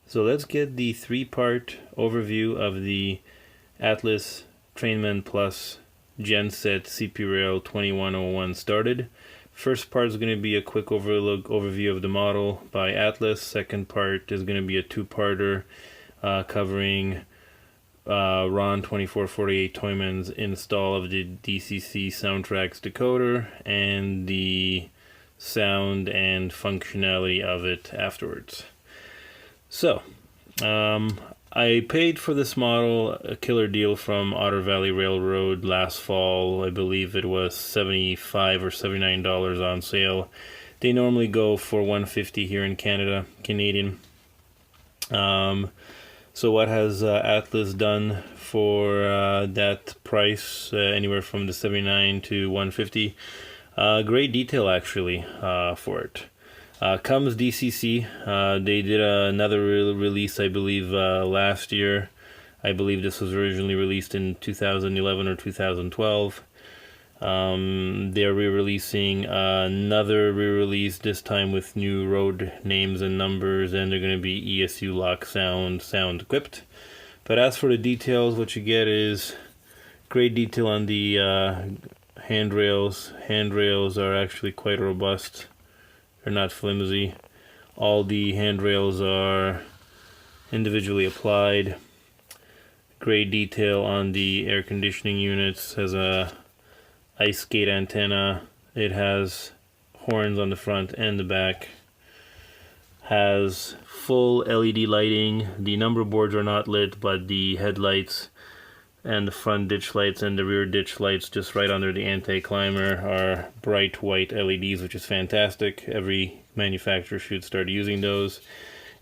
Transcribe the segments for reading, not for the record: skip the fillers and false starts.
So let's get the three-part overview of the Atlas Trainman Plus GenSet CP Rail 2101 started. First part is going to be a quick overview of the model by Atlas. Second part is going to be a two-parter covering Ron 2448 Toyman's install of the DCC Soundtracks decoder and the sound and functionality of it afterwards. So, I paid for this model a killer deal from Otter Valley Railroad last fall. I believe it was $75 or $79 on sale. They normally go for $150 here in Canadian. So what has Atlas done for that price, anywhere from the $79 to $150? Great detail actually for it. Comes DCC. They did another release, I believe, last year. I believe this was originally released in 2011 or 2012. They're re-releasing another re-release, this time with new road names and numbers, and they're going to be ESU lock sound equipped. But as for the details, what you get is great detail on the handrails. Handrails are actually quite robust. They're not flimsy. All the handrails are individually applied. Great detail on the air conditioning units. Has a ice skate antenna. It has horns on the front and the back. Has full LED lighting. The number boards are not lit, but the headlights and the front ditch lights and the rear ditch lights just right under the anti-climber are bright white LEDs, which is fantastic. Every manufacturer should start using those.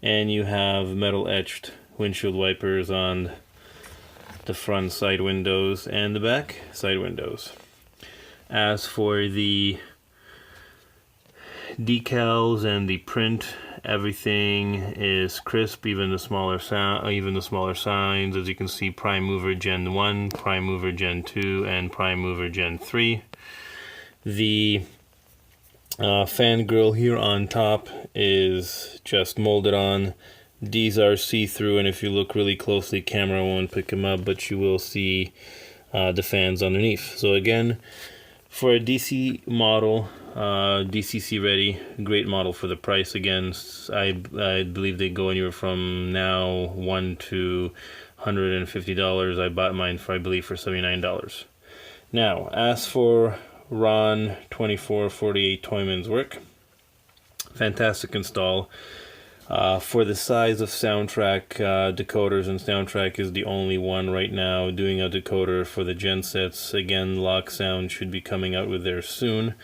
And you have metal etched windshield wipers on the front side windows and the back side windows. As for the decals and the print, everything is crisp, even the smaller signs. As you can see, Prime Mover Gen 1, Prime Mover Gen 2, and Prime Mover Gen 3. The fan grill here on top is just molded on. These are see-through, and if you look really closely, camera won't pick them up, but you will see the fans underneath. So again, for a DC model, DCC ready, great model for the price. Again, I believe they go anywhere from now $1 to $150. I bought mine for, I believe, for $79. Now, as for Ron 2448 Toyman's work, fantastic install. For the size of Soundtrack decoders, and Soundtrack is the only one right now doing a decoder for the GenSets. Again, Lock Sound should be coming out with theirs soon.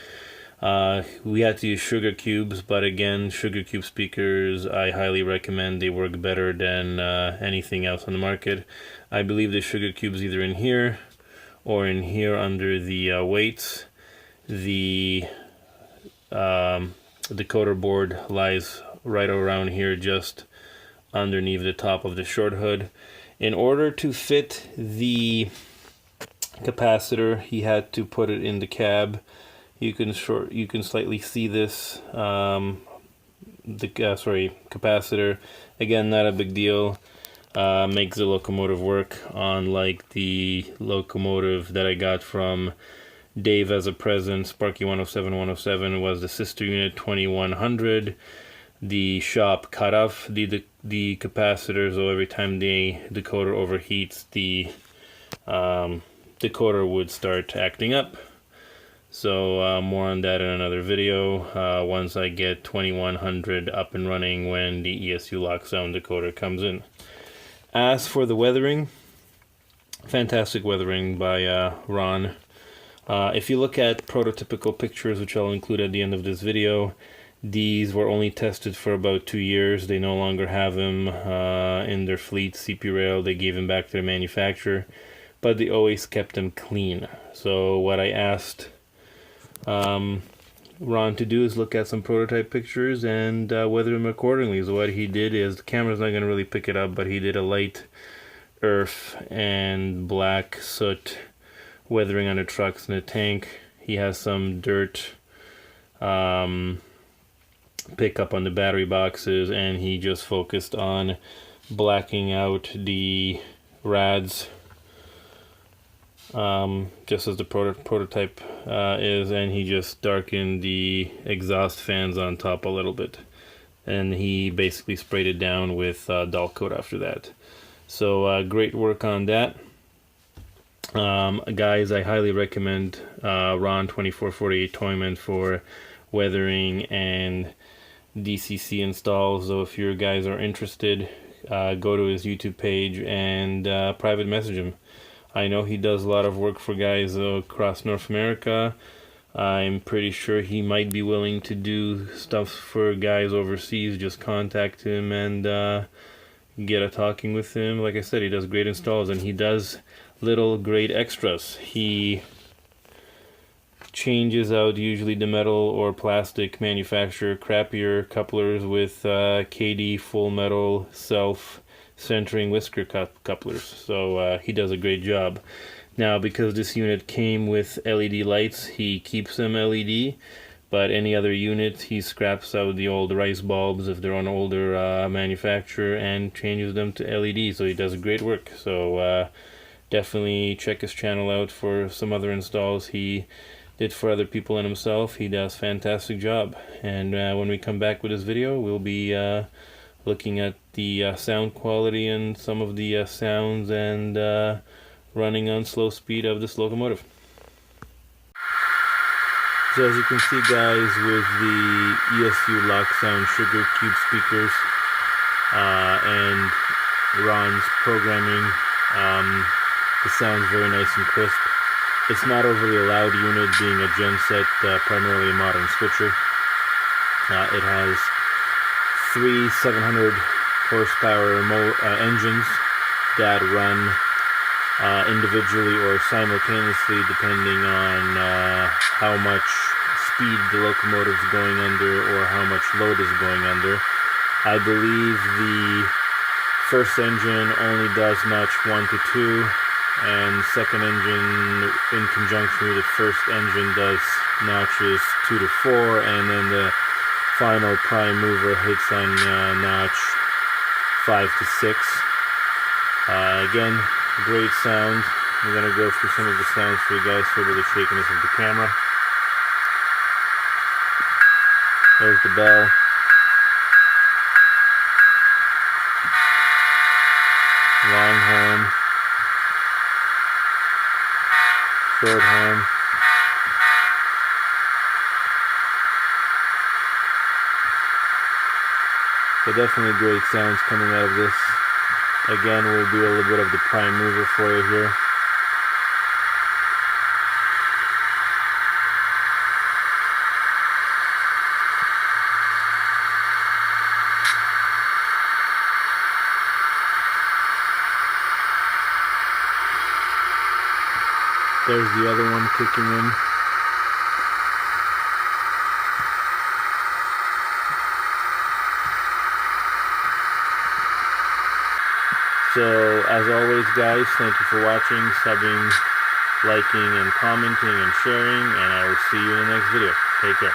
We had to use Sugar Cubes, but again, Sugar Cube speakers, I highly recommend. They work better than anything else on the market. I believe the Sugar Cube's either in here or in here under the weights. The decoder board lies right around here, just underneath the top of the short hood. In order to fit the capacitor, he had to put it in the cab. You can slightly see this capacitor. Again, not a big deal. Makes the locomotive work, unlike the locomotive that I got from Dave as a present. Sparky 107 was the sister unit 2100. The shop cut off the capacitor, so every time the decoder overheats, the decoder would start acting up. So more on that in another video, once I get 2100 up and running when the ESU lock sound decoder comes in. As for the weathering, fantastic weathering by Ron. If you look at prototypical pictures, which I'll include at the end of this video, these were only tested for about 2 years. They no longer have them in their fleet, CP Rail. They gave them back to their manufacturer, but they always kept them clean. So what I asked Ron to do is look at some prototype pictures and weather them accordingly. So what he did is, the camera's not going to really pick it up, but he did a light earth and black soot weathering on the trucks and the tank. He has some dirt pick up on the battery boxes, and he just focused on blacking out the rads, just as the prototype is, and he just darkened the exhaust fans on top a little bit, and he basically sprayed it down with dull coat after that. So great work on that. Guys, I highly recommend Ron 2448 Toyman for weathering and DCC installs. So if you guys are interested, go to his YouTube page and private message him. I know he does a lot of work for guys across North America. I'm pretty sure he might be willing to do stuff for guys overseas. Just contact him and get a talking with him. Like I said, he does great installs, and he does little great extras. He changes out usually the metal or plastic manufacturer crappier couplers with KD full metal self-centering whisker couplers. So he does a great job. Now, because this unit came with LED lights, he keeps them LED, but any other unit, he scraps out the old rice bulbs if they're on older manufacturer and changes them to LED. So he does great work. So definitely check his channel out for some other installs he did for other people and himself. He does a fantastic job. And when we come back with this video, we'll be looking at the sound quality and some of the sounds and running on slow speed of this locomotive. So as you can see, guys, with the ESU Lock Sound Sugar Cube speakers and Ron's programming, the sound's very nice and crisp. It's not overly a loud unit, being a GenSet, primarily a modern switcher. It has 3 700 horsepower engines that run individually or simultaneously, depending on how much speed the locomotive is going under or how much load is going under. I believe the first engine only does notch 1 to 2, and second engine in conjunction with the first engine does notches 2 to 4, and then the final prime mover hits on notch 5 to 6. Again, great sound. I'm going to go through some of the sounds for you guys for the shakiness of the camera. There's the bell. Long horn. Short horn. So definitely great sounds coming out of this. Again, we'll do a little bit of the prime mover for you here. There's the other one kicking in. So, as always, guys, thank you for watching, subbing, liking, and commenting, and sharing, and I will see you in the next video. Take care.